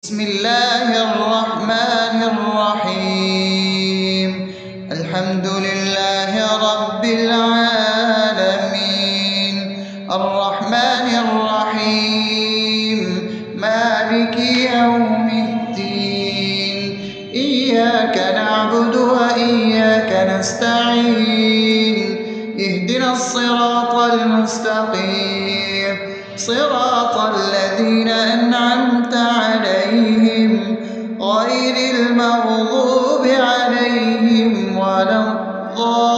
بسم الله الرحمن الرحيم. الحمد لله رب العالمين، الرحمن الرحيم، مالك يوم الدين. إياك نعبد وإياك نستعين، اهدنا الصراط المستقيم، صراط الذين أنعمت عليهم غير المغضوب عليهم ولا الضالين.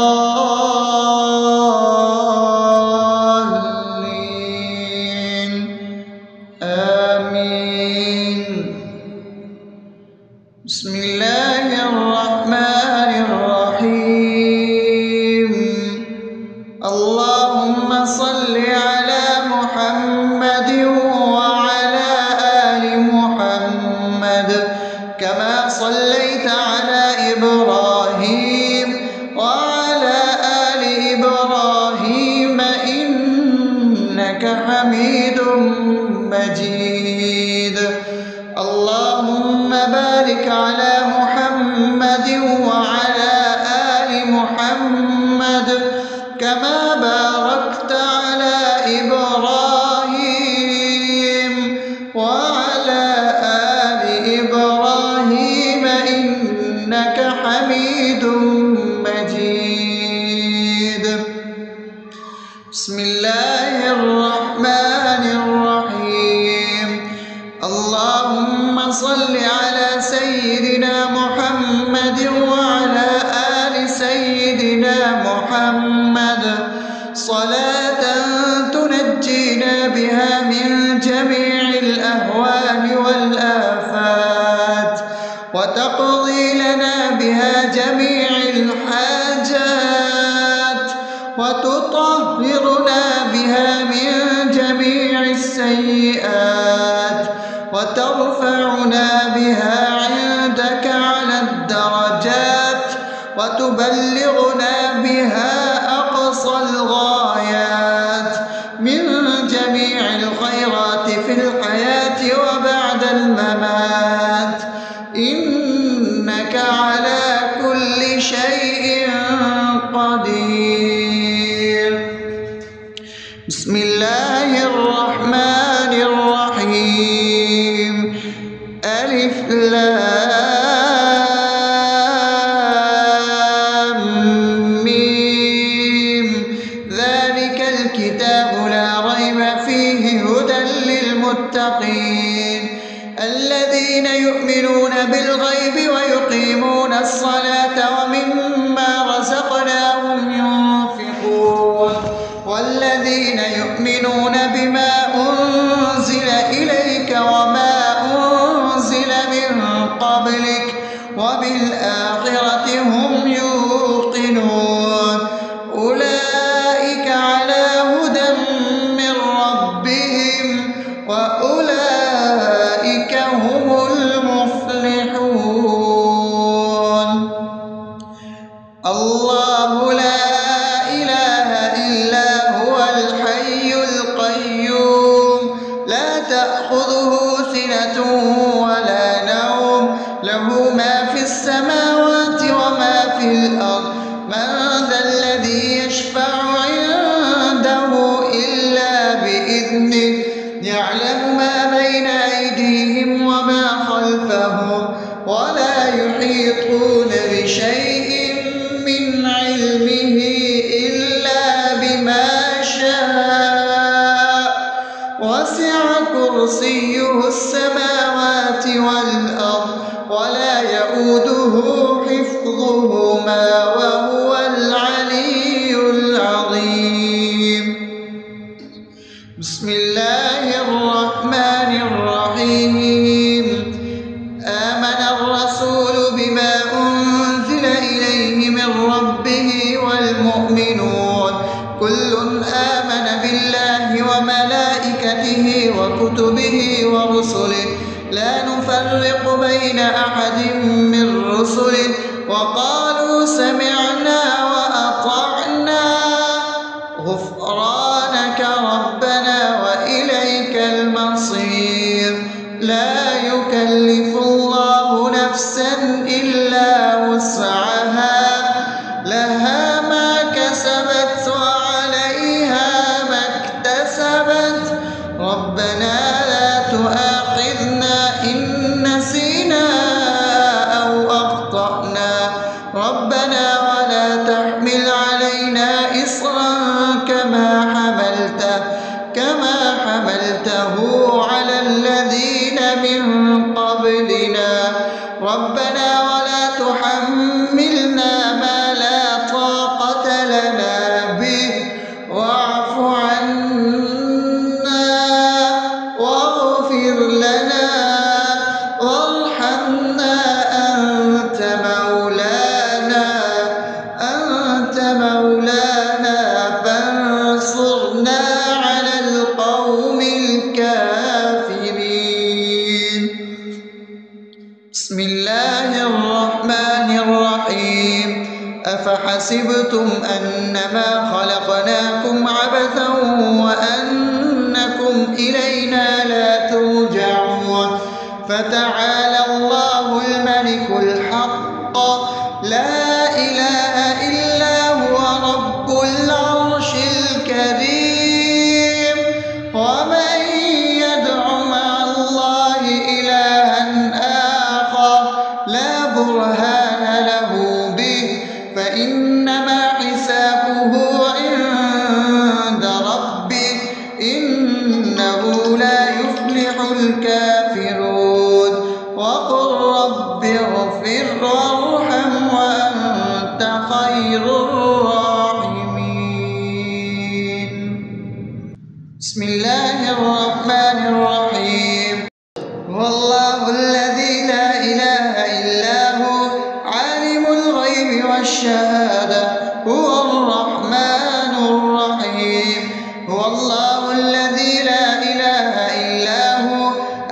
آمين. بسم الله الرحمن الرحيم. اللهم صل على محمد وعلى آل محمد كما صليت على إبراهيم وعلى آل إبراهيم إنك حميد مجيد. اللهم بارك على محمد وعلى آل محمد كما باركت على إبراهيم وعلى آل إبراهيم إنك حميد مجيد. بسم الله الرحمن الرحيم. اللهم صل على سيدنا محمد وعلى آل سيدنا محمد صلاة تنجينا بها من جميع الأهوال والآفات، وتقضي لنا بها جميع الحاجات، وتطهرنا بها من جميع السيئات، وترفعنا بها عندك على الدرجات، وتبلغنا بها أقصى الغايات من جميع الخيرات في الحياة وبعد الممات، إنك على كل شيء قدير. بسم الله الرحمن الرحيم. ألف لام ميم. ذلك الكتاب لا ريب فيه هدى للمتقين الذين يؤمنون بالغيب ويقيمون الصلاة ومما رزقناهم ينفقون والذين يؤمنون بما أنزل إليك وما أنزل من قبلك وبالآخرة هم يوقنون أولئك على هدى من ربهم وأولئك هم المفلحون. الله لا إله إلا هو الحي القيوم لا تأخذه سنة ولا نوم له ما في السماوات وما في الأرض. من ذا الذي يشفع عنده إلا بإذنه يعلم ما بين أيديهم وما خلفهم ولا يحيطون بشيء من علمه إلا بما شاء وسع كرسيه السماوات والأرض ولا يؤوده حفظهما وهو العلي العظيم. بسم الله الرحمن الرحيم. آمن الرسول بما أنزل إليه من ربه والمؤمنون كل آمن بالله وملائكته وكتبه ورسله لا نفرق بين أحد من رسله وقالوا سمعنا وأطعنا غفرانك ربنا وإليك المصير. لا يكلف قبلنا ربنا ولا تحملنا ما لا طاقة لنا به واعف عنا واغفر لنا وارحمنا أنت مولانا فانصرنا على القوم الكافرين. بسم الله الرحمن الرحيم. أفحسبتم أنما خلقناكم عبثا وأنكم إلينا لا ترجعون فتعالى الله الملك الحق لا إله إلا هو رب العرش الكريم. ومن يدع مع الله إلها آخر لا برهان له به فإنما حسابه عند ربه إنه لا يفلح الكافرون. وقل رب اغفر وارحم وأنت خير الراحمين. بسم الله الرحمن الرحيم. هو الله الذي لا إله إلا هو عالم الغيب والشهادة هو الرحمن الرحيم. هو الله الذي لا إله إلا هو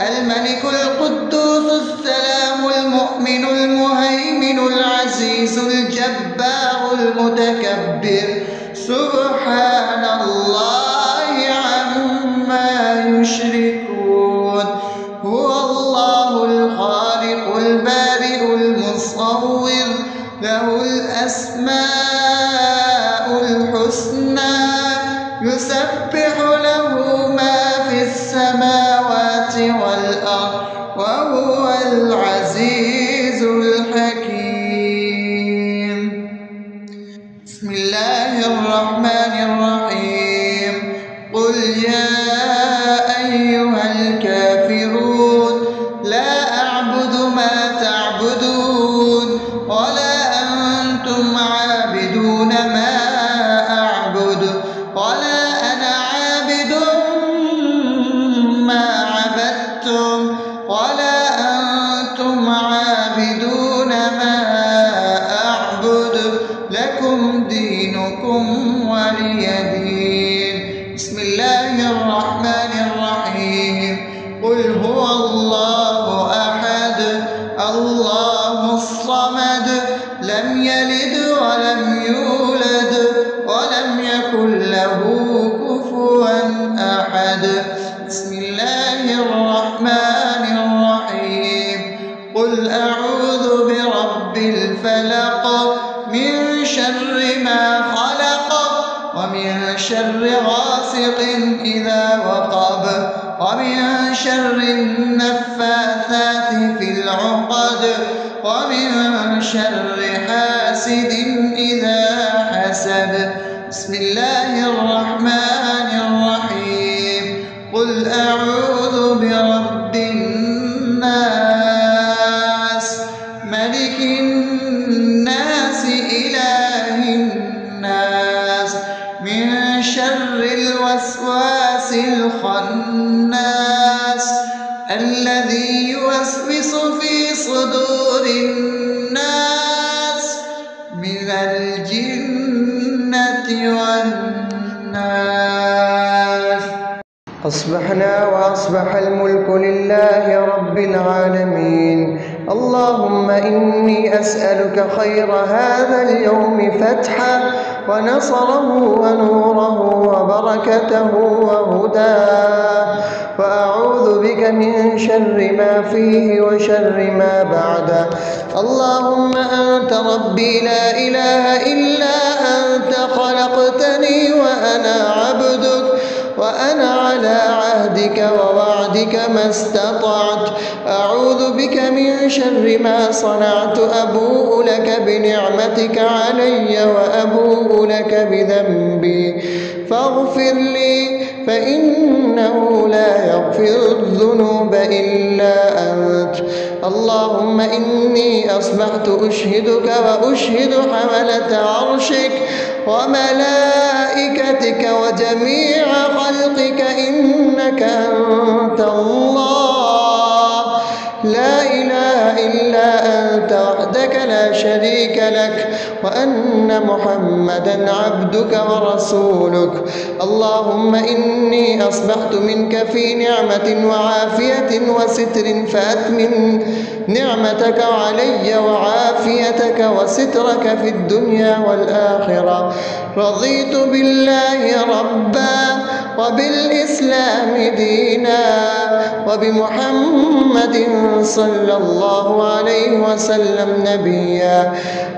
الملك القدوس السلام المؤمن المهيمن العزيز الجبار المتكبر سبحان الله عما يشركون. هو الله الخالق البارئ المصور له الأسماء الحسنى يسبح له ما في السماوات والأرض وهو العزيز الحكيم. بسم الله الرحمن الرحيم. قل يا أيها الكافرون لا أعبد ما تعبدون ولا أنتم عابدون ما أعبد ولا أنا عابد ما عبدتم ولا أنتم عابدون ما أعبد لكم دينكم ولي دين. بسم الله الرحمن الرحيم. قل هو الله أحد الله الصمد لم يلد ولم يولد ولم يكن له كفوا أحد. بسم الله الرحمن الرحيم. قل أعوذ برب الفلق من شر ما خلق ومن شر غاسق إذا وقب ومن شر النفاثات في العقد ومن شر حاسد إذا حسد. بسم الله الرحمن الرحيم. قل أعوذ برب الناس ملك الناس إله الناس من شر الوسواس الخناس الذي يوسوس في صدور الناس من الجنة والناس. أصبحنا وأصبح الملك لله رب العالمين. اللهم إني أسألك خير هذا اليوم فتحه ونصره ونوره وبركته وهداه وأعوذ بك من شر ما فيه وشر ما بعده. اللهم أنت ربي لا إله إلا أنت خلقتني وأنا عبدك وأنا على عهدك ووعدك ما استطعت. أعوذ بك من شر ما صنعت. أبوء لك بنعمتك علي وأبوء لك بذنبي فاغفر لي فإنه لا يغفر الذنوب إلا أنت. اللهم إني أصبحت أشهدك وأشهد حملة عرشك وملائكتك وجميع خلقك إنك أنت الله لا إله إلا أنت وحدك لا شريك لك وأن محمدا عبدك ورسولك. اللهم إني أصبحت منك في نعمة وعافية وستر فأتمم نعمتك علي وعافيتك وسترك في الدنيا والآخرة. رضيت بالله ربا وبالإسلام دينا وبمحمد صلى الله عليه وسلم نبيا.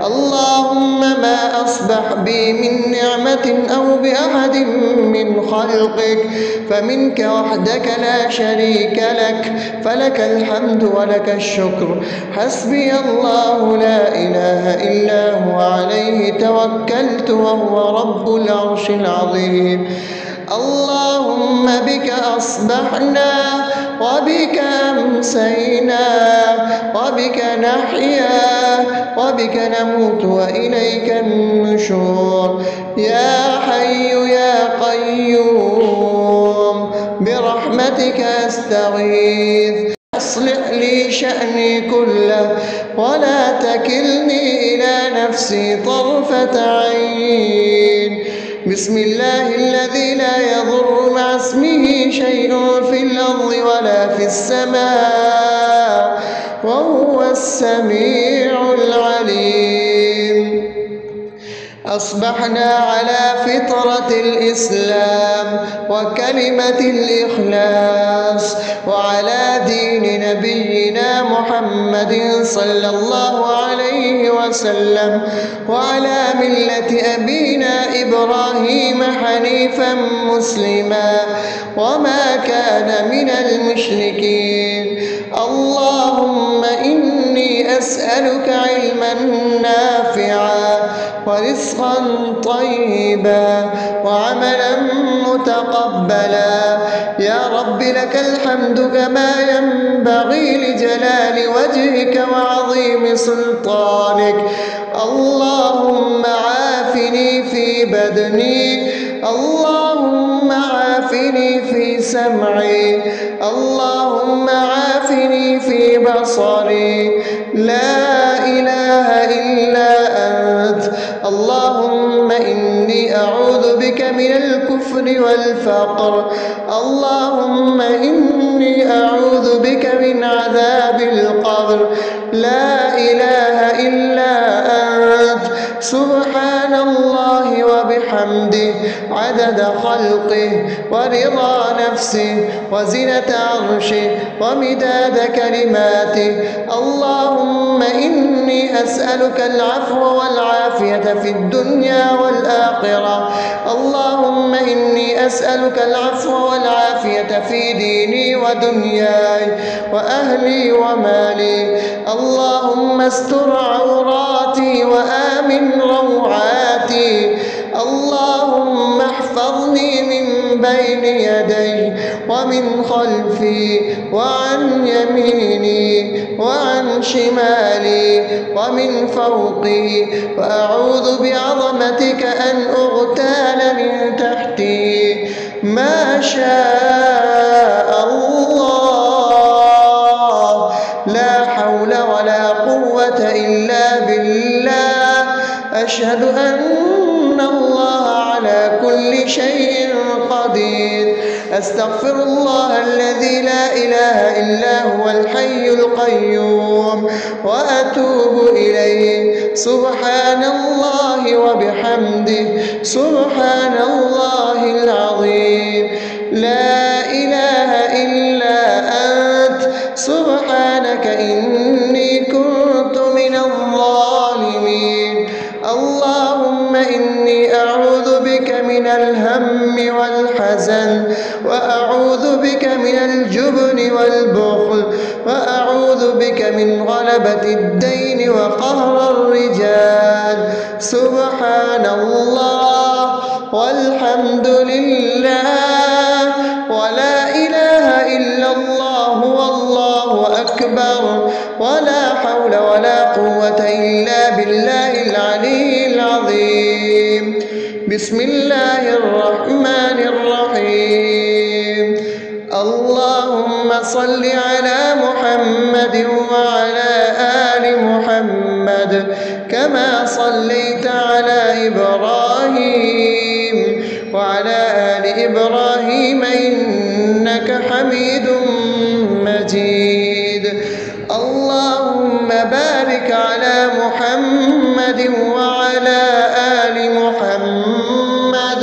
اللهم ما أصبح بي من نعمة أو بأحد من خلقك فمنك وحدك لا شريك لك فلك الحمد ولك الشكر. حسبي الله لا إله إلا هو عليه توكلت وهو رب العرش العظيم. اللهم بك أصبحنا وبك أمسينا وبك نحيا وبك نموت وإليك النشور. يا حي يا قيوم برحمتك أستغيث أصلح لي شأني كله ولا تكلني إلى نفسي طرفة عين. بسم الله الذي لا يضر مع اسمه شيء في الأرض ولا في السماء وهو السميع العليم. أصبحنا على فطرة الإسلام وكلمة الإخلاص وعلى دين نبينا محمد صلى الله عليه وسلم وعلى ملة أبينا إبراهيم حنيفا مسلما وما كان من المشركين. اللهم إني أسألك علما نافعا ورزقا طيبا وعملا متقبلا. يا رب لك الحمد كما ينبغي لجلال وجهك وعظيم سلطانك. اللهم عافني في بدني اللهم عافني في سمعي اللهم عافني في بصري. لا إله إلا أنت. اللهم إني أعوذ بك من الكفر والفقر. اللهم إني أعوذ بك من عذاب القبر. لا إله إلا أنت. سبحان الله وبحمده عدد خلقه ورضا نفسه وزنة عرشه ومداد كلماته. اللهم إني أسألك العفو والعافية في الدنيا والآخرة. اللهم إني أسألك العفو والعافية في ديني ودنياي وأهلي ومالي. اللهم استر عوراتي وآمن روعاتي. اللهم احفظني من بين يدي ومن خلفي وعن يميني وعن شمالي ومن فوقي وأعوذ بعظمتك أن أغتال من تحتي. ما شاء الله لا حول ولا قوة إلا بالله. أشهد أن الله على كل شيء قدير. أستغفر الله الذي لا إله إلا هو الحي القيوم وأتوب إليه. سبحان الله وبحمده سبحان الله العظيم. لا إله إلا أنت سبحانك إني كنت من الظالمين. اللهم إني أعوذ بك من الهم والحزن وأعوذ بك من الجبن والبخل وأعوذ بك من غلبة الدين وقهر الرجال. سبحان الله والحمد لله ولا إله إلا الله والله أكبر. أكبر، ولا حول ولا قوة إلا بالله العلي العظيم. بسم الله الرحمن الرحيم. اللهم صل على محمد وعلى آل محمد كما صليت على إبراهيم وعلى آل إبراهيم إنك حميد مجيد. اللهم بارك على محمد وعلى آل محمد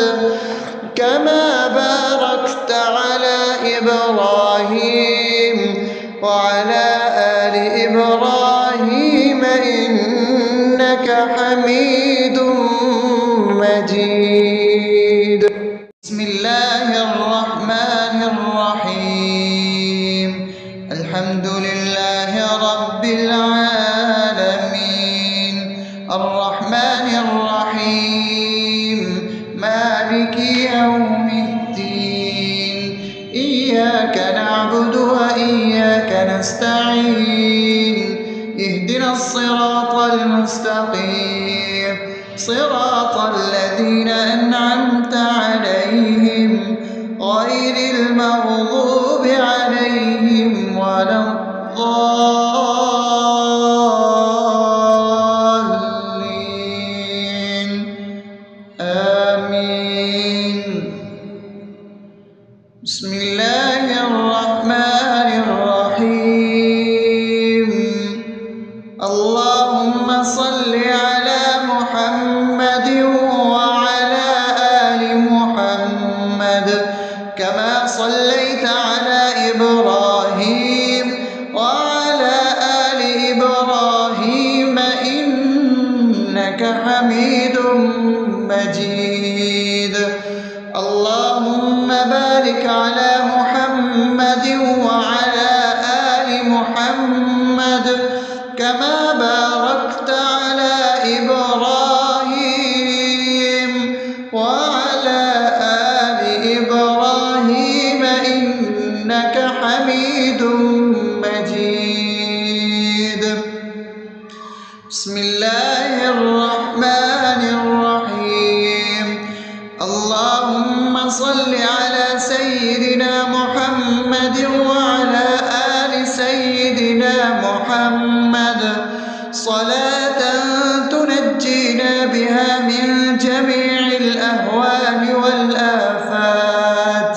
كما باركت على إبراهيم وعلى آل إبراهيم إنك حميد مجيد. بسم الله الرحمن الرحيم. الحمد لله رب العالمين الرحمن الرحيم مالك يوم الدين. إياك نعبد وإياك نستعين. اهدنا الصراط المستقيم صراط الذين أنعمت عليهم غير المغضوب عليهم ولا الضالين. آمين. بسم الله الرحمن الرحيم. اللهم صل على محمد وعلى آل محمد كما صليت على إبراهيم وعلى آل إبراهيم إنك حميد مجيد. اللهم بارك على محمد وعلى آل محمد كما باركت على إبراهيم وعلى آل إبراهيم إنك حميد مجيد. بسم الله الرحمن الرحيم. اللهم صل على سيدنا محمد وعلى آل سيدنا محمد صلاة تنجينا بها من جميع الأهوال والآفات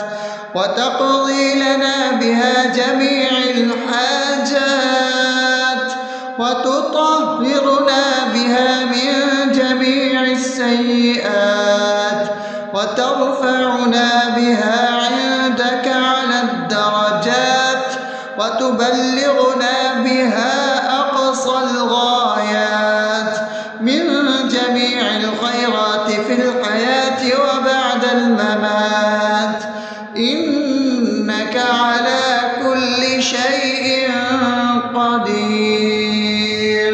وتقضي لنا بها جميع الحاجات وتطهرنا بها من جميع السيئات وترفعنا بها عندك على الدرجات وتبلغنا بها أقصى الغايات من جميع الخيرات في الحياة وبعد الممات إنك على كل شيء قدير.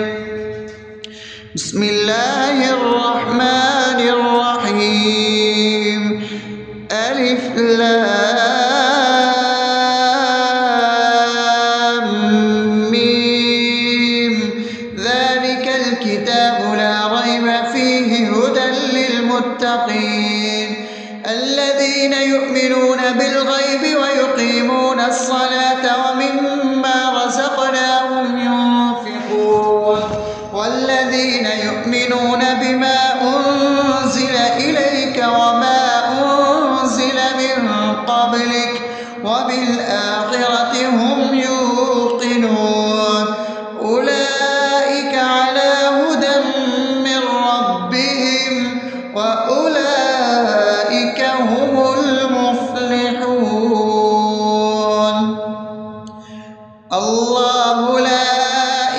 بسم الله الرحمن الرحيم. ألف لام ميم. ذلك الكتاب لا ريب فيه هدى للمتقين الذين يؤمنون بالغيب ويقيمون الصلاة ومما رزقناهم ينفقون والذين يؤمنون بما أنزل إليك وما أنزل من قبلك وبالآخرة هم يوقنون أولئك على هدى من ربهم وأولئك هم المفلحون. الله لا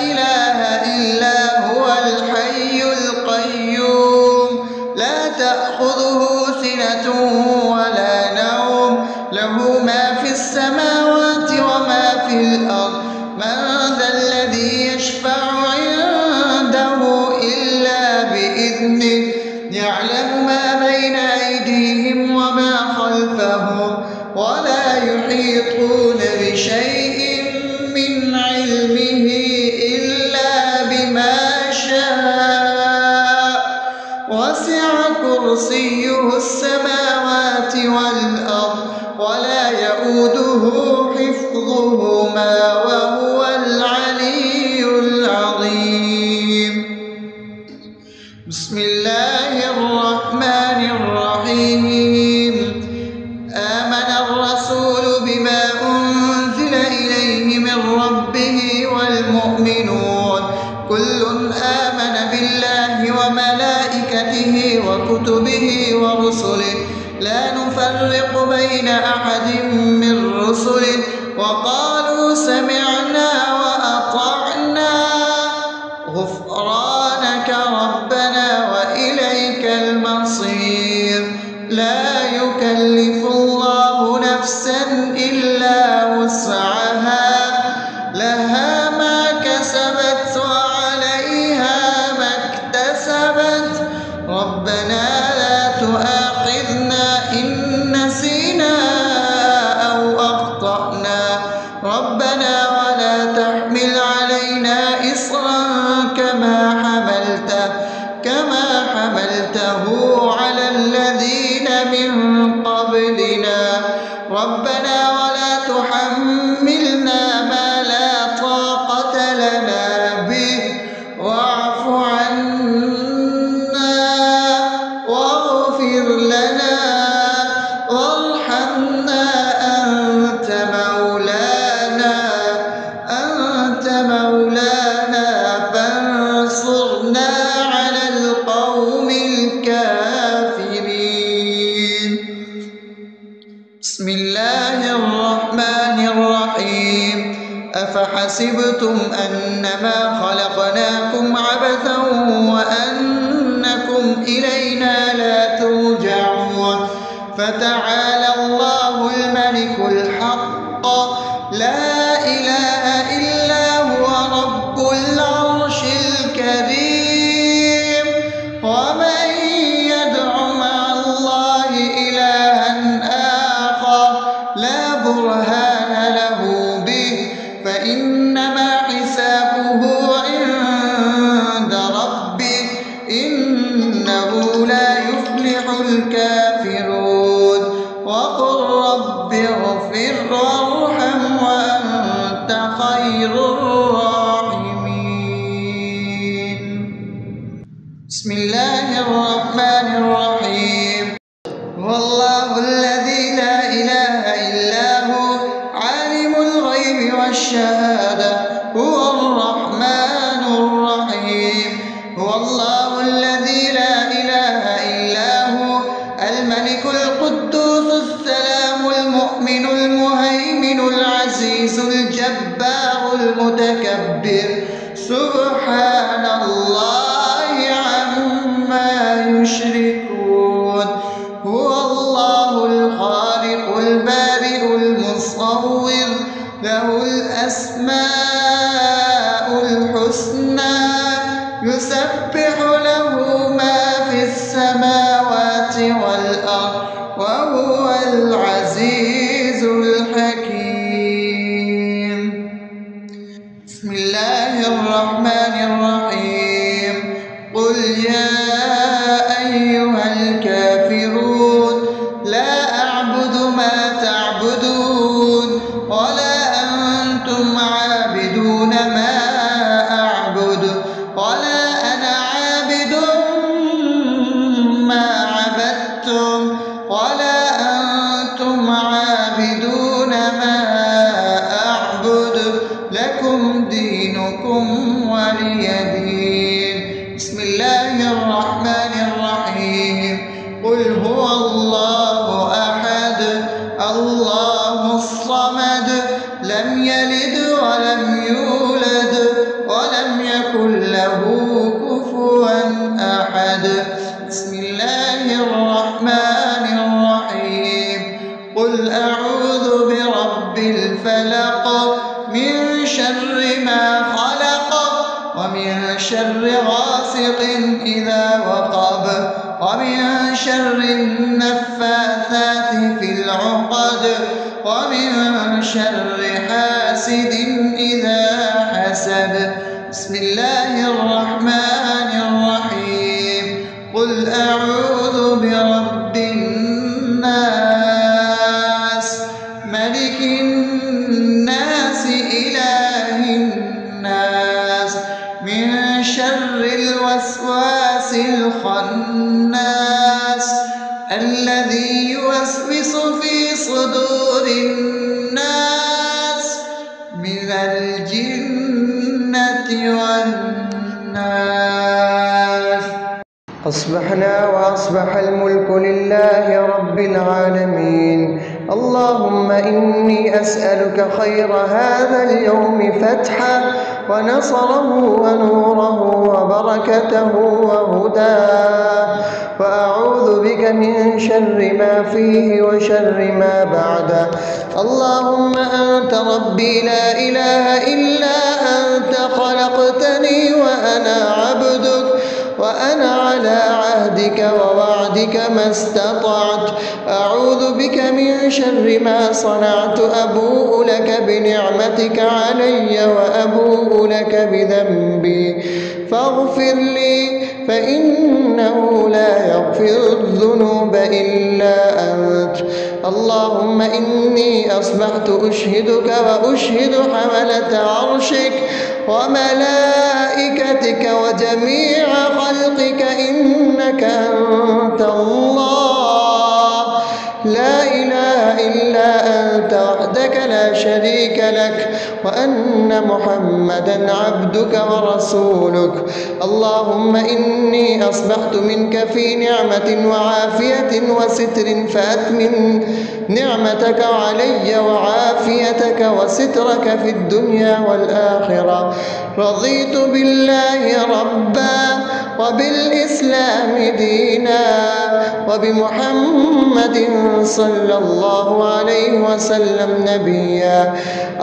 إله إلا هو الحي القيوم لا تأخذه سنة ولا نوم له ما في السماوات وما في الأرض. من ذا الذي يشفع عنده إلا بإذنه يعلم ما بين أيديهم وما خلفهم ولا يحيطون بشيء من علمه يؤمنون كل آمن بالله وملائكته وكتبه ورسله لا نفرق بين أحد من رسله وقالوا سمعنا وأطعنا غفرانك ربنا وإليك المصير لا يكلف الله نفسا إلا وسعها لها ما كسبت وعليها ما اكتسبت ربنا لا تؤاخذنا إن نسينا أو أخطأنا ربنا ولا تحمل علينا إصرا كما حملته على الذين من قبلنا ربنا ولا تحملنا ما لا طاقة لنا به واعف عنا واغفر لنا وارحمنا أنت مولانا فانصرنا على القوم الكافرين. بسم الله الرحمن الرحيم أفحسبتم أنما خلقناكم عبثا وأنكم إلينا لا ترجعون فتعالى الله الملك الحق لا إله إلا هو رب العرش الكريم ومن يدع مع الله إلها آخر لا برهان له به فإنما حسابه عند ربه إنه لا يفلح الكافرون وقل رب اغفر وارحم وأنت خير الراحمين. بسم الله الرحمن الرحيم هو الله الذي لا إله إلا هو عالم الغيب والشهادة هو الرحمن الرحيم هو الله الذي لا إله إلا هو الملك القدوس السلام المؤمن المهيمن العزيز الجبار المتكبر سبحان الله عما يشركون هو الله الخالق البارئ المصور له الأسماء الحسنى يسبح له ما في السماوات والأرض وهو العزيز الحكيم. بسم الله الرحمن الرحيم قل يا أيها الكافرون لا أعبد ما تعبدون ولا أنتم عابدون ما أعبد ولا أنا عابد ما عبدتم ولا أنتم عابدون ما أعبد لكم دينكم ولي دين. بسم الله الرحمن الرحيم قل هو الله أحد الله الصمد لم يلد ولم يولد ولم يكن له كفوا أحد. بسم الله الرحمن الرحيم قل أعوذ برب الفلق من شر ما خلق ومن شر غاسق إذا وقب ومن شر النفاثات في العقد ومن شر حاسد إذا حسد. بسم الله الرحمن الرحيم قل أعوذ برب الناس ملك الناس إله الناس من شر الوسواس الخناس الذي يوسوس في صدور الناس من الجنة والناس. أصبحنا وأصبح الملك لله رب العالمين. اللهم إني أسألك خير هذا اليوم فتحه ونصره ونوره وبركته وهداه، وأعوذ بك من شر ما فيه وشر ما بعده. اللهم أنت ربي لا إله إلا أنت، خلقتني وأنا عبدك، وأنا على عهدك ووعدك ما استطعت. أعوذ بك من شر ما صنعت، أبوء لك بنعمتك علي وأبوء لك بذنبي، فاغفر لي فإنه لا يغفر الذنوب إلا أنت. اللهم إني أصبحت أشهدك وأشهد حملة عرشك وملائكتك وجميع خلقك إنك أنت الله، لا إله إلا أنت وحدك لا شريك لك، وأن محمدا عبدك ورسولك. اللهم إني أصبحت منك في نعمة وعافية وستر، فأتمم نعمتك علي وعافيتك وسترك في الدنيا والآخرة. رضيت بالله ربا وبالإسلام دينا وبمحمد صلى الله عليه وسلم نبيا.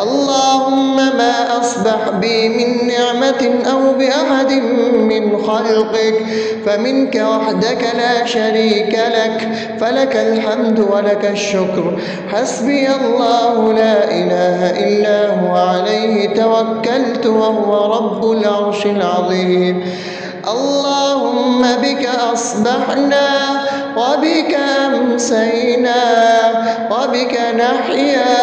اللهم ما أصبح بي من نعمة أو بأحد من خلقك فمنك وحدك لا شريك لك، فلك الحمد ولك الشكر. حسبي الله لا إله إلا هو، عليه توكلت وهو رب العرش العظيم. اللهم بك أصبحنا وبك أمسينا وبك نحيا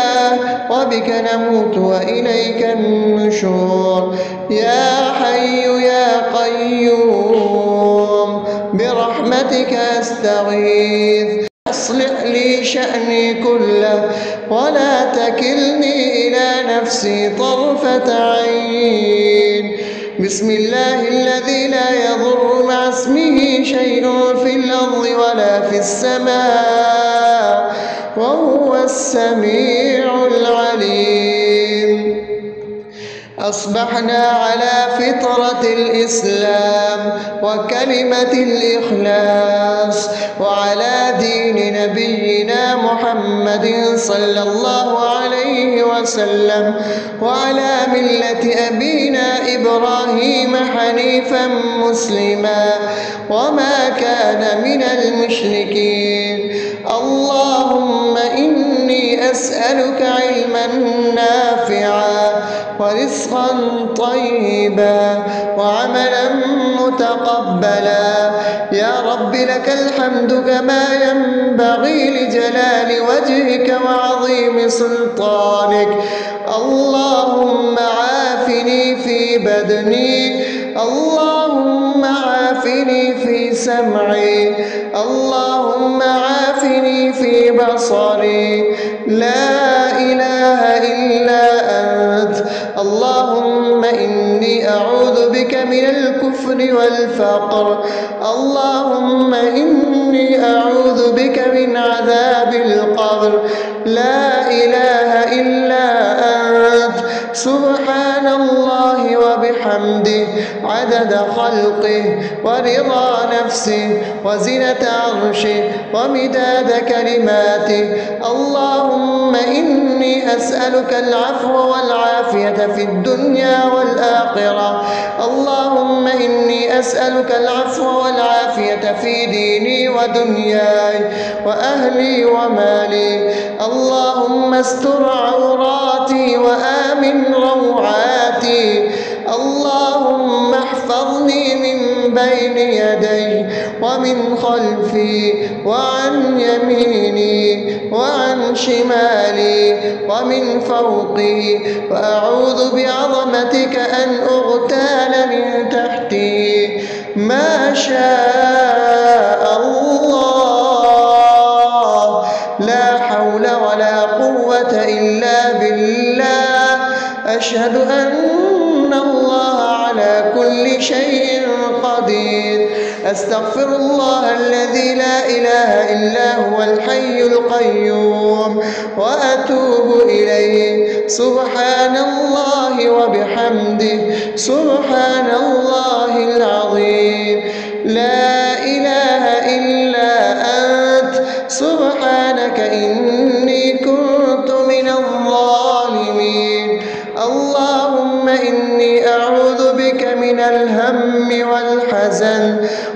وبك نموت وإليك النشور. يا حي يا قيوم برحمتك أستغيث، أصلح لي شأني كله ولا تكلني إلى نفسي طرفة عين. بسم الله الذي لا يضر مع اسمه شيء في الأرض ولا في السماء وهو السميع العليم. أصبحنا على فطرة الإسلام وكلمة الإخلاص وعلى دين نبينا محمد صلى الله عليه وسلم وعلى ملة أبينا إبراهيم حنيفا مسلما وما كان من المشركين. اللهم إني أسألك علما نافعا ورزقا طيبا وعملا متقبلا. يا رب لك الحمد كما ينبغي لجلال وجهك وعظيم سلطانك. اللهم عافني في بدني، اللهم عافني في سمعي، اللهم عافني في بصري. لا إله إلا أنت. اللهم إني أعوذ بك من الكفر والفقر. اللهم إني أعوذ بك من عذاب القبر. لا إله إلا أنت. سبحان الله وبحمده عدد خلقه ورضا نفسه وزنة عرشه ومداد كلماته. اللهم إني أسألك العفو والعافية في الدنيا والآخرة. اللهم إني أسألك العفو والعافية في ديني ودنياي وأهلي ومالي. اللهم استر عوراتي وآمن روعاتي. اللهم احفظني من بين يدي ومن خلفي وعن يميني وعن شمالي ومن فوقي، وأعوذ بعظمتك أن أغتال من تحتي. ما شاء الله، لا حول ولا قوة إلا بالله. أشهد أن الله أستغفر الله الذي لا إله إلا هو الحي القيوم وأتوب إليه. سبحان الله وبحمده سبحان الله العظيم. لا إله إلا أنت سبحانك إني كنت من الظالمين. اللهم إني أعوذ بك من الهم والحزن،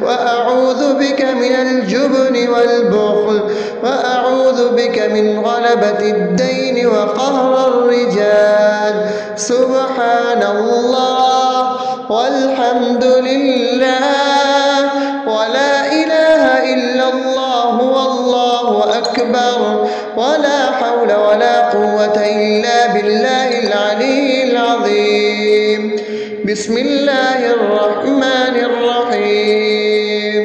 وأعوذ بك من الجبن والبخل، وأعوذ بك من غلبة الدين وقهر الرجال. سبحان الله والحمد لله ولا إله إلا الله والله أكبر ولا حول ولا قوة إلا بالله العلي العظيم. بسم الله الرحمن الرحيم.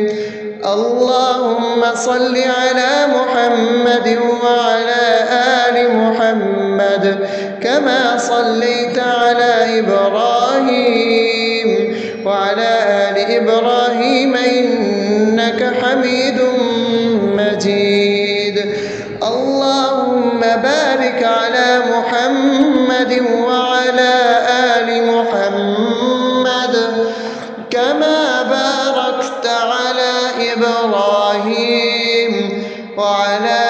اللهم صل على محمد وعلى آل محمد كما صليت على إبراهيم وعلى آل إبراهيم إنك حميد مجيد. اللهم بارك على محمد وعلى آل محمد كما باركت على إبراهيم وعلى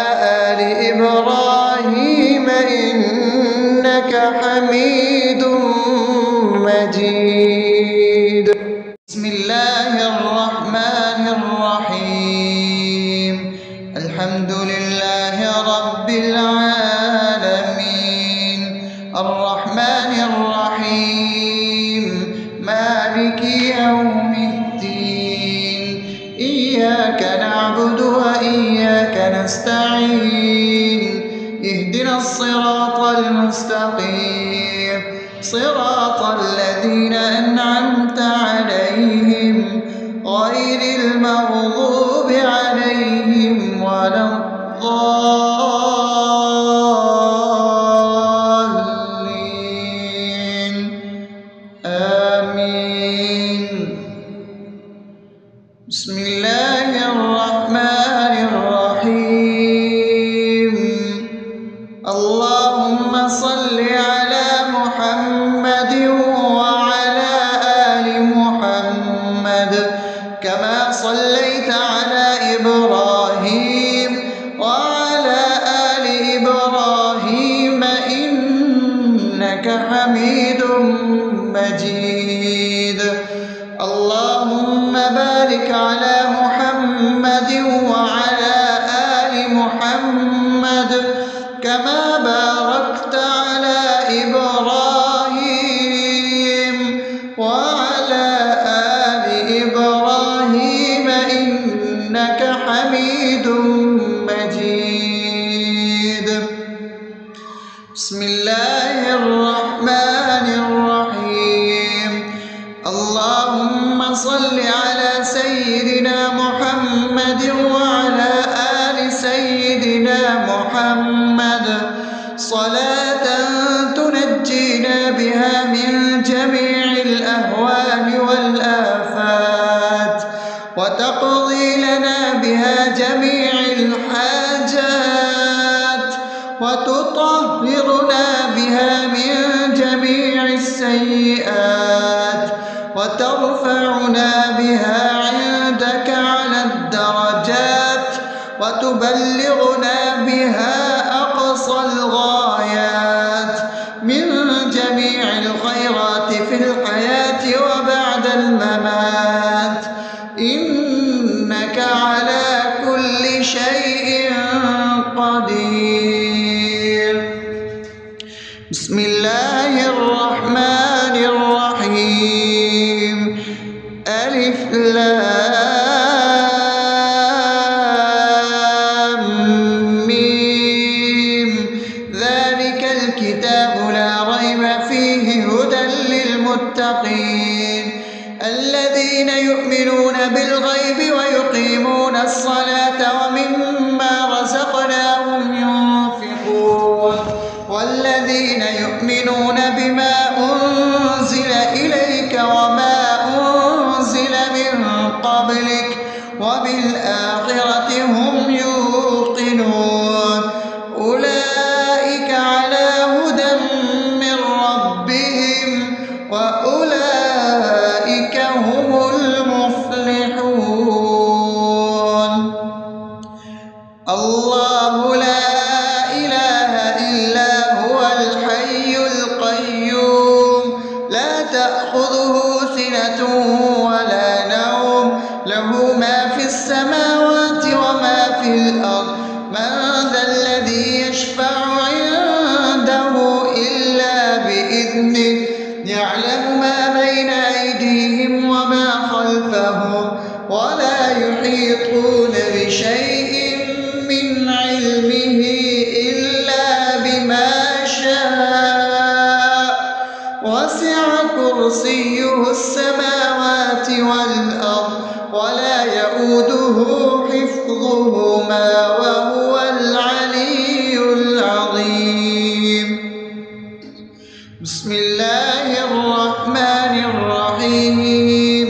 آل إبراهيم إنك حميد مجيد. بسم الله الرحمن الرحيم. الحمد لله رب العالمين الرحمن الرحيم مالك يوم الدين. إياك نعبد وإياك نستعين. اهدنا الصراط المستقيم صراط الذين أنعمت عليهم غير المغضوب عليهم ولا الضالين. آمين. بسم الله الرحمن الرحيم. اللهم صل على محمد وعلى آل محمد كما صليت على إبراهيم وعلى آل إبراهيم إنك حميد مجيد. اللهم بارك على محمد وعلى آل محمد كما باركت على إبراهيم وعلى آل إبراهيم إنك حميد مجيد. بسم الله الرحمن الرحيم. اللهم صل على سيدنا محمد وعلى آل سيدنا محمد صلاة تنجينا بها من جميع الأهوال والآفات وتقضي لنا بها جميع الحاجات وتطهرنا بها من جميع السيئات وترفعنا بها عندك على الدرجات وتبلغنا بها أقصى الغايات من جميع الخيرات في الحياة وبعد الممات إنك على كل شيء قدير. بسم الله الرحمن الرحيم. ألف لام ميم. ذلك الكتاب لا ريب فيه هدى للمتقين الذين يؤمنون بالغيب ويقيمون الصلاة ومما رزقناهم ينفقون والذين يؤمنون بما أنزل إليك وما أنزل من قبلك السماوات والأرض ولا يؤوده حفظهما وهو العلي العظيم. بسم الله الرحمن الرحيم.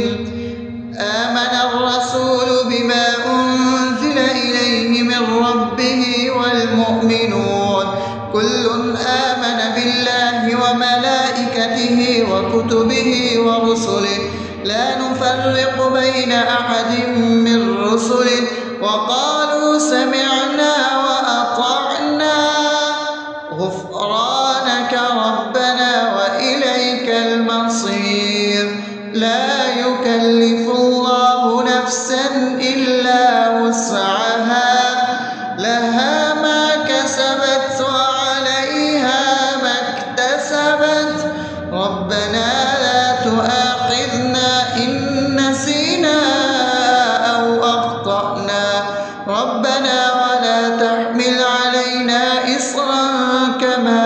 آمن الرسول بما أنزل إليه من ربه والمؤمنون كل آمن بالله وملائكته وكتبه ورسله لا نفرق بين أحد من رسله وقالوا سمعنا وأطعنا غفرانك ربنا وإليك المصير. لا يكلف الله نفسا إلا وسعها لها ما كسبت وعليها ما اكتسبت ربنا لا تؤاخذنا إن نسينا أو أخطأنا ربنا ولا تحمل علينا إصرا كما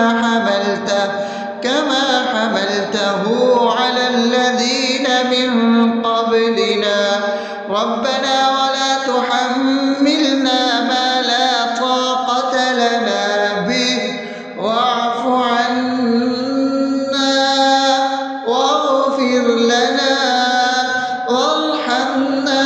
حملته على الذين من قبلنا ربنا ولا تحملنا ما لا طاقة لنا به واعف عنا واغفر لنا وارحمنا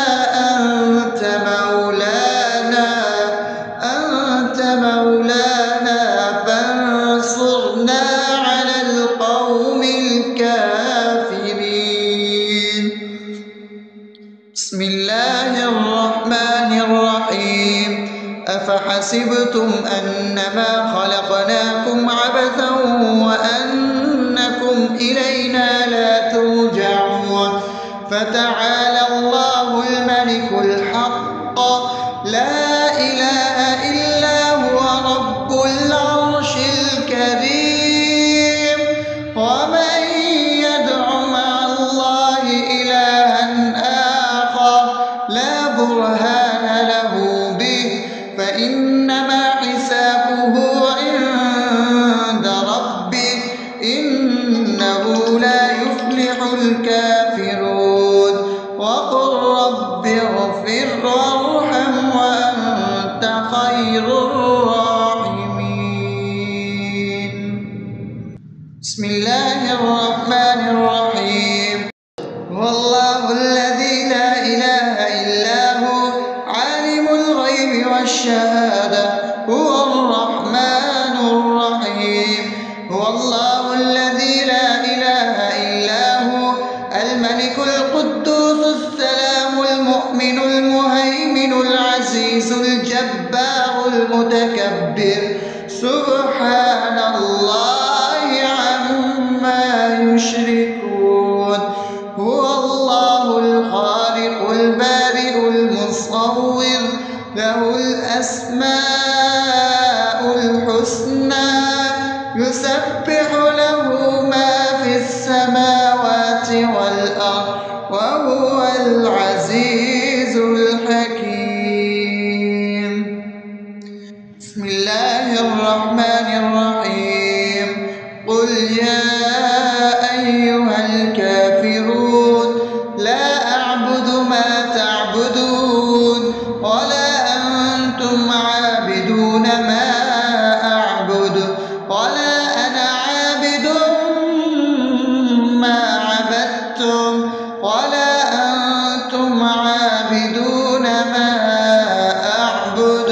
أنت مولانا فانصرنا على القوم الكافرين. بسم الله الرحمن الرحيم. أفحسبتم أنما خلقناكم عبثا وأنكم إلينا لا ترجعون فتعالى الله الملك الحق لا إله إلا هو رب العرش الكريم. ومن يدع مع الله إلها آخر لا برهان له به فإنما حسابه عند ربه إنه لا يفلح الكافرون. وقل رب اغفر وارحم وأنت خير الراحمين. بسم الله الرحمن الرحيم. هو الله الذي لا إله إلا هو عالم الغيب والشهادة هو الرحمن الرحيم. هو الله الذي لا إله إلا هو الملك القدوس السلام المؤمن المهيمن العزيز الجبار المتكبر سبحان الله عما يشركون. هو الله الخالق البارئ المصور له الأسماء الحسنى يسبح له ما في السماوات والأرض وهو العزيز الحكيم. بسم الله الرحمن الرحيم. قل يا أيها الكافرون لا أعبد ما تعبدون ولا أنتم عابدون ما أعبد ولا أنا عابد ما عبدتم ولا أنتم عابدون ما أعبد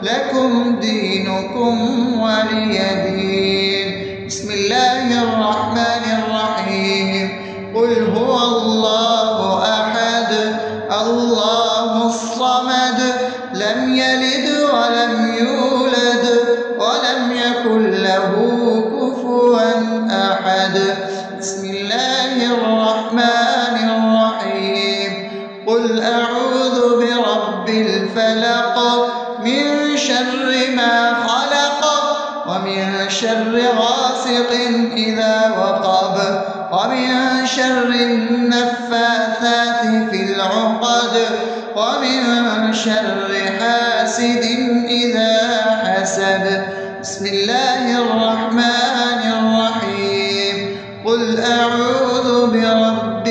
لكم دينكم ولي دين. بسم الله الرحمن الرحيم. قل هو الله أحد الله الصمد لم يلد ولم يولد ولم يكن له كفوا أحد. بسم الله الرحمن الرحيم. قل أعوذ برب الفلق من شر ما خلق ومن شر غاسق إذا وقب ومن شر النفاثات في العقد ومن شر حاسد إذا حسد. بسم الله الرحمن الرحيم. قل أعوذ برب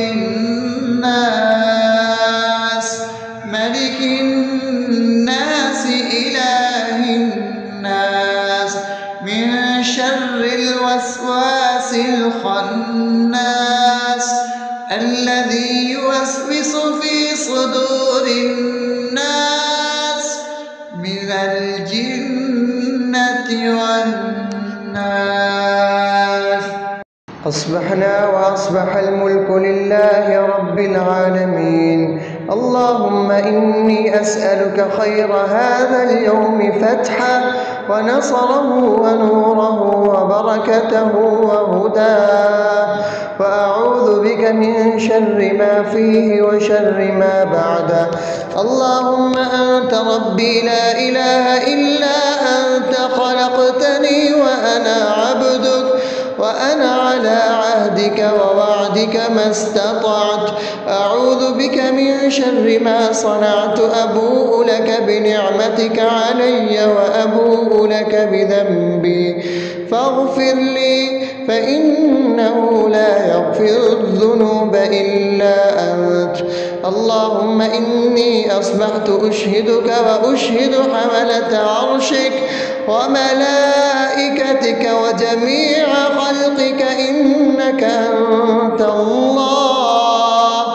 الذي يوسوس في صدور الناس من الجنة والناس. أصبحنا وأصبح الملك لله رب العالمين. اللهم إني أسألك خير هذا اليوم فتحه ونصره ونوره وبركته وهداه، وأعوذ بك من شر ما فيه وشر ما بعده. اللهم أنت ربي لا إله إلا أنت، خلقتني وأنا عبدك، وأنا على عهدك ووعدك ما استطعت. أعوذ بك من شر ما صنعت، أبوء لك بنعمتك علي وأبوء لك بذنبي، فاغفر لي فإنه لا يغفر الذنوب إلا أنت. اللهم إني أصبحت أشهدك وأشهد حملة عرشك وملائكتك وجميع خلقك إنك أنت الله،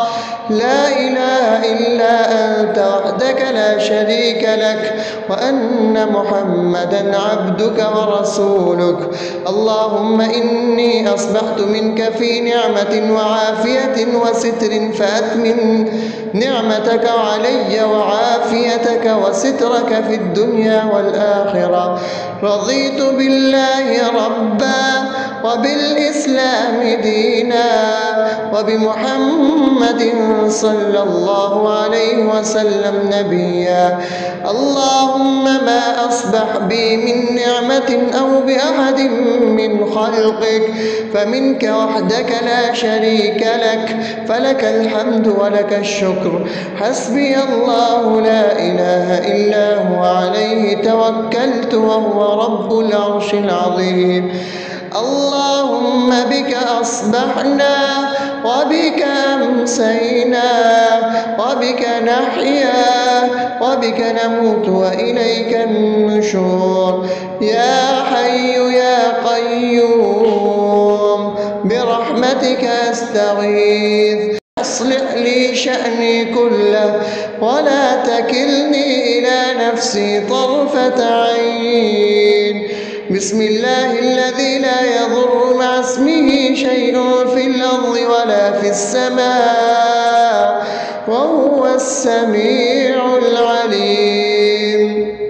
لا إله إلا أنت وحدك لا شريك لك، وأن محمدا عبدك ورسولك. اللهم إني أصبحت منك في نعمة وعافية وستر، فأتمم نعمتك علي وعافيتك وسترك في الدنيا والآخرة. رضيت بالله ربا وبالإسلام دينا وبمحمد صلى الله عليه وسلم نبيا. اللهم ما أصبح بي من نعمة أو بأحد من خلقك فمنك وحدك لا شريك لك، فلك الحمد ولك الشكر. حسبي الله لا إله إلا هو، عليه توكلت وهو رب العرش العظيم. اللهم بك أصبحنا وبك أمسينا وبك نحيا وبك نموت وإليك النشور. يا حي يا قيوم برحمتك أستغيث، أصلح لي شأني كله ولا تكلني إلى نفسي طرفة عين. بسم الله الذي لا يضر مع اسمه شيء في الأرض ولا في السماء وهو السميع العليم.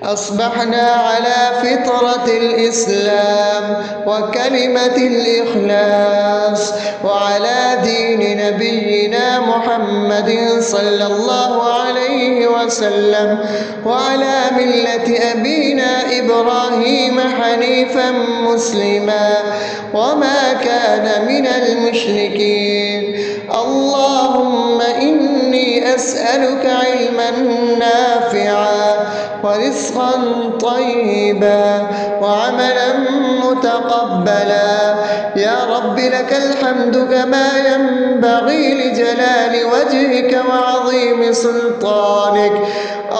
أصبحنا على فطرة الإسلام وكلمة الإخلاص وعلى دين نبينا محمد صلى الله عليه وسلم وعلى ملة أبينا إبراهيم حنيفا مسلما وما كان من المشركين. اللهم إني أسألك علما نافعا ورزقا طيبا وعملا متقبلا. يا رب لك الحمد كما ينبغي لجلال وجهك وعظيم سلطانك.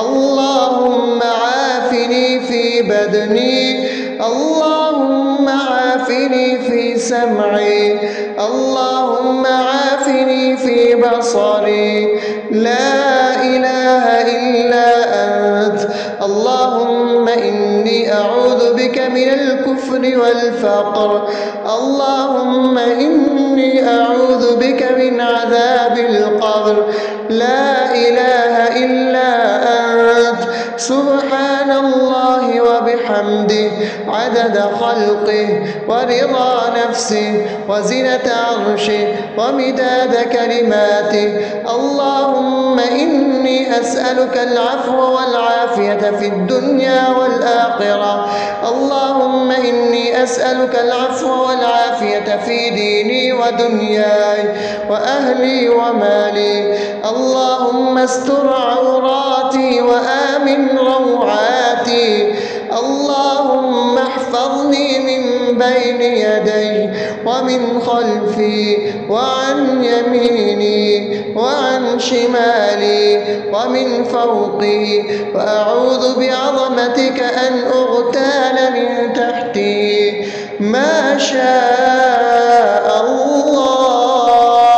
اللهم عافني في بدني، اللهم عافني في سمعي، اللهم عافني في بصري. لا إله إلا أنت. اللهم إني أعوذ بك من الكفر والفقر. اللهم إني أعوذ بك من عذاب القبر. لا إله إلا أنت. سبحان الله وبحمده عدد خلقه ورضا نفسه وزنة عرشه ومداد كلماته. اللهم إني أسألك العفو والعافية في الدنيا والآخرة. اللهم إني أسألك العفو والعافية في ديني ودنياي وأهلي ومالي. اللهم استر عوراتي وآمن روعاتي. اللهم احفظني من بين يدي ومن خلفي وعن يميني وعن شمالي ومن فوقي، وأعوذ بعظمتك أن أغتال من تحتي. ما شاء الله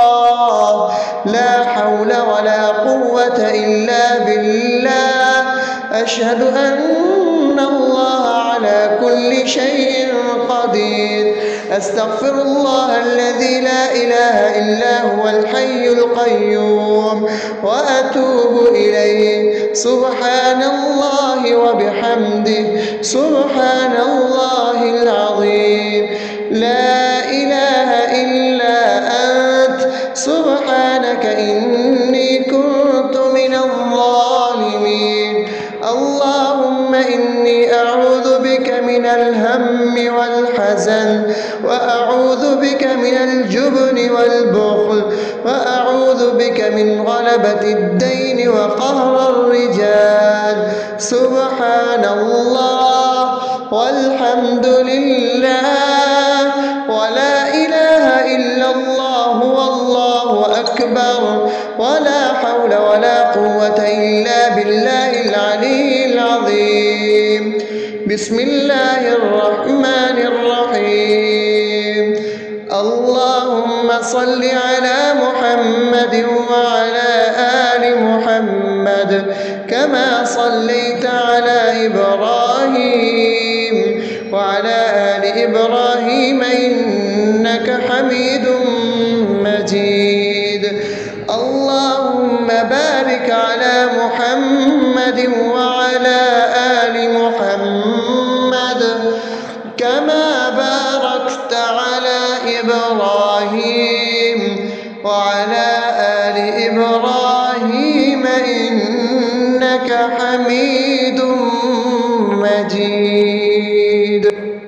قوة إلا بالله. أشهد أن الله على كل شيء قدير. أستغفر الله الذي لا إله إلا هو الحي القيوم وأتوب إليه. سبحان الله وبحمده سبحان الله العظيم. لا إله إلا أنت سبحانك إني كنت من الظالمين. اللهم إني أعوذ بك من الهم والحزن، وأعوذ بك من الجبن والبخل، وأعوذ بك من غلبة الدين وقهر الرجال. سبحان الله والحمد لله ولا إله إلا الله والله أكبر ولا حول ولا قوة إلا بالله العلي العظيم. بسم الله الرحمن الرحيم. اللهم صل على محمد وعلى آل محمد كما صليت على إبراهيم وعلى آل إبراهيم إنك حميد مجيد. اللهم بارك على محمد وعلى آل محمد كما باركت على إبراهيم وعلى آل إبراهيم إنك حميد